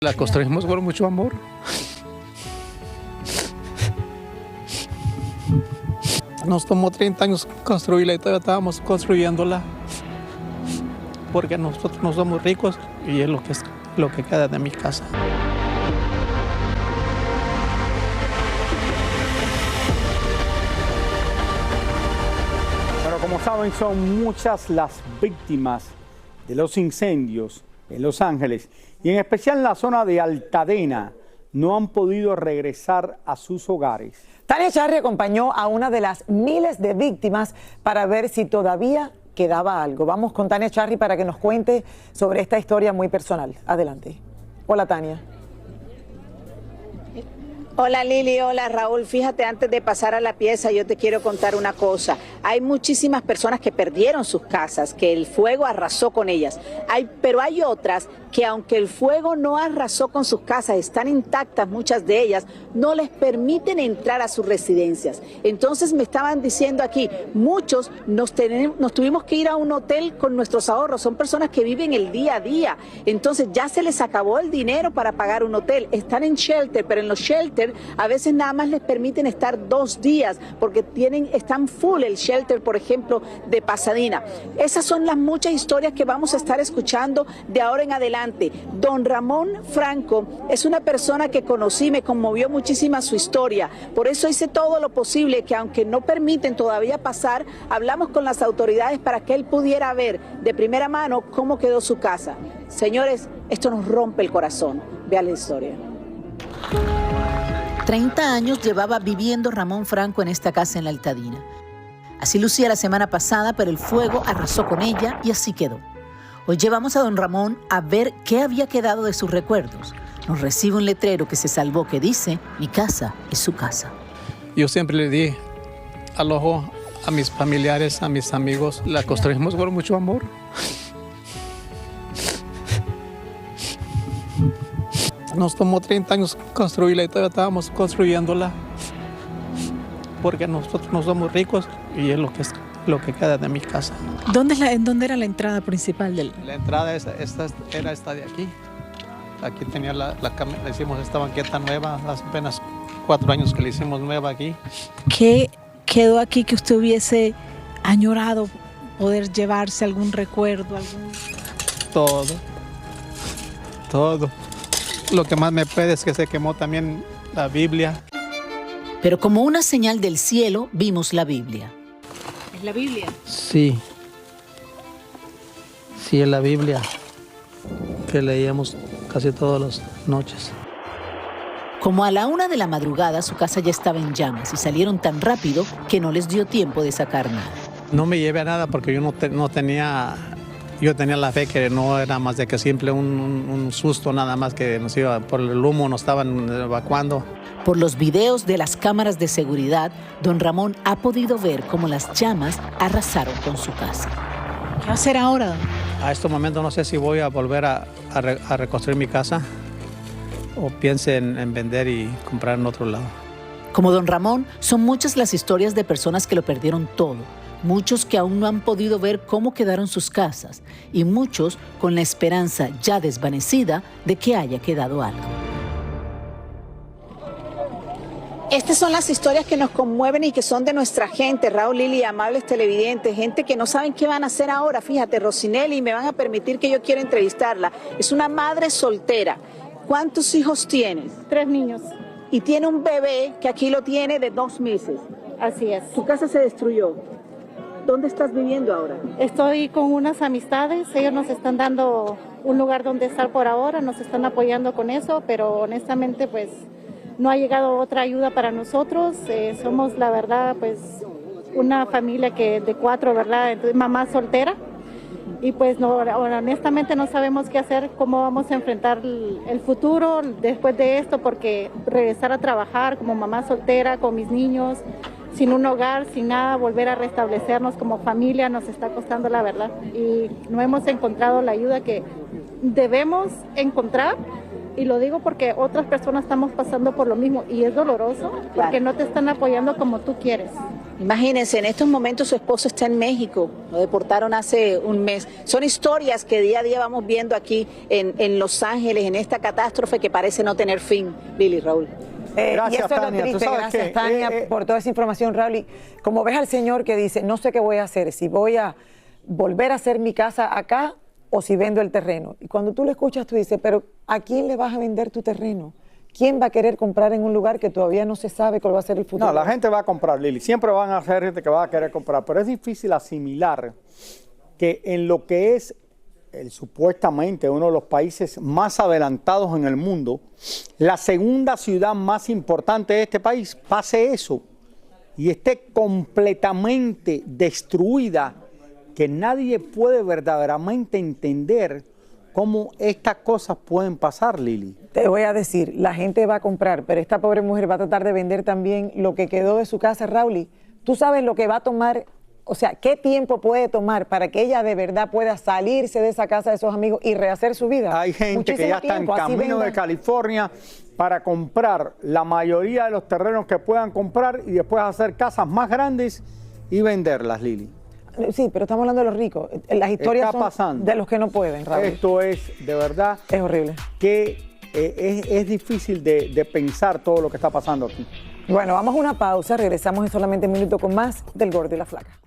La construimos con mucho amor. Nos tomó 30 años construirla y todavía estábamos construyéndola. Porque nosotros no somos ricos y es lo que queda de mi casa. Bueno, como saben, son muchas las víctimas de los incendios en Los Ángeles y en especial en la zona de Altadena. No han podido regresar a sus hogares. Tania Charri acompañó a una de las miles de víctimas para ver si todavía quedaba algo. Vamos con Tania Charri para que nos cuente sobre esta historia muy personal. Adelante. Hola, Tania. Hola Lili, hola Raúl. Fíjate, antes de pasar a la pieza, yo te quiero contar una cosa. Hay muchísimas personas que perdieron sus casas, que el fuego arrasó con ellas. Pero hay otras que aunque el fuego no arrasó con sus casas, están intactas muchas de ellas, no les permiten entrar a sus residencias. Entonces me estaban diciendo aquí, muchos nos tuvimos que ir a un hotel con nuestros ahorros. Son personas que viven el día a día. Entonces ya se les acabó el dinero para pagar un hotel. Están en shelter, pero en los shelter a veces nada más les permiten estar 2 días porque están full el shelter, por ejemplo, de Pasadena. Esas son las muchas historias que vamos a estar escuchando de ahora en adelante. Don Ramón Franco es una persona que conocí, me conmovió muchísimo su historia. Por eso hice todo lo posible que aunque no permiten todavía pasar, hablamos con las autoridades para que él pudiera ver de primera mano cómo quedó su casa. Señores, esto nos rompe el corazón. Vean la historia. 30 años llevaba viviendo Ramón Franco en esta casa en la Altadena. Así lucía la semana pasada, pero el fuego arrasó con ella y así quedó. Hoy llevamos a don Ramón a ver qué había quedado de sus recuerdos. Nos recibe un letrero que se salvó que dice, mi casa es su casa. Yo siempre le di al ojo a mis familiares, a mis amigos. La construimos con mucho amor. Nos tomó 30 años construirla y todavía estábamos construyéndola. Porque nosotros no somos ricos y es lo que queda de mi casa. ¿En dónde era la entrada principal del...? La entrada era esta de aquí. Aquí tenía la le hicimos esta banqueta nueva, hace apenas 4 años que le hicimos nueva aquí. ¿Qué quedó aquí que usted hubiese añorado poder llevarse algún recuerdo? Todo. Lo que más me puede es que se quemó también la Biblia. Pero como una señal del cielo, vimos la Biblia. ¿Es la Biblia? Sí. Sí, es la Biblia que leíamos casi todas las noches. Como a la 1 de la madrugada, su casa ya estaba en llamas y salieron tan rápido que no les dio tiempo de sacar nada. No me llevé a nada porque yo no tenía... Yo tenía la fe que no era más de que simple un susto nada más que nos iba por el humo, nos estaban evacuando. Por los videos de las cámaras de seguridad, don Ramón ha podido ver cómo las llamas arrasaron con su casa. ¿Qué va a hacer ahora? A este momento no sé si voy a volver a reconstruir mi casa o piense en vender y comprar en otro lado. Como don Ramón, son muchas las historias de personas que lo perdieron todo. Muchos que aún no han podido ver cómo quedaron sus casas y muchos con la esperanza ya desvanecida de que haya quedado algo. Estas son las historias que nos conmueven y que son de nuestra gente, Raúl, Lili, amables televidentes, gente que no saben qué van a hacer ahora. Fíjate, Rosinelli, me van a permitir que yo quiera entrevistarla. Es una madre soltera. ¿Cuántos hijos tienes? 3 niños. Y tiene un bebé que aquí lo tiene de 2 meses. Así es. Su casa se destruyó. ¿Dónde estás viviendo ahora? Estoy con unas amistades, ellos nos están dando un lugar donde estar por ahora, nos están apoyando con eso, pero honestamente pues no ha llegado otra ayuda para nosotros. Somos la verdad pues una familia de 4, ¿verdad? Entonces, mamá soltera y pues no, honestamente no sabemos qué hacer, cómo vamos a enfrentar el futuro después de esto, porque regresar a trabajar como mamá soltera con mis niños, sin un hogar, sin nada, volver a restablecernos como familia nos está costando la verdad y no hemos encontrado la ayuda que debemos encontrar Y lo digo porque otras personas estamos pasando por lo mismo y es doloroso porque no te están apoyando como tú quieres. Imagínense, en estos momentos su esposo está en México, lo deportaron hace un mes. Son historias que día a día vamos viendo aquí en Los Ángeles, en esta catástrofe que parece no tener fin, Lili, Raúl. Gracias, y eso Tania. es lo triste. Gracias, ¿Qué? Tania, por toda esa información, Raúl. Y como ves al señor que dice, no sé qué voy a hacer, si voy a volver a hacer mi casa acá o si vendo el terreno. Y cuando tú lo escuchas, tú dices, pero ¿a quién le vas a vender tu terreno? ¿Quién va a querer comprar en un lugar que todavía no se sabe cuál va a ser el futuro? No, la gente va a comprar, Lili. Siempre van a ser gente que va a querer comprar, pero es difícil asimilar que en lo que es supuestamente uno de los países más adelantados en el mundo, la segunda ciudad más importante de este país, pase eso y esté completamente destruida, que nadie puede verdaderamente entender cómo estas cosas pueden pasar, Lili. Te voy a decir, la gente va a comprar, pero esta pobre mujer va a tratar de vender también lo que quedó de su casa, Raúl. Tú sabes lo que va a tomar, o sea, qué tiempo puede tomar para que ella de verdad pueda salirse de esa casa de esos amigos y rehacer su vida. Hay gente que ya está en camino de California para comprar la mayoría de los terrenos que puedan comprar y después hacer casas más grandes y venderlas, Lili. Sí, pero estamos hablando de los ricos. Las historias son de los que no pueden, Raúl. Esto es, de verdad, es horrible. Que es difícil de pensar todo lo que está pasando aquí. Bueno, vamos a una pausa. Regresamos en solamente un minuto con más del Gordo y la Flaca.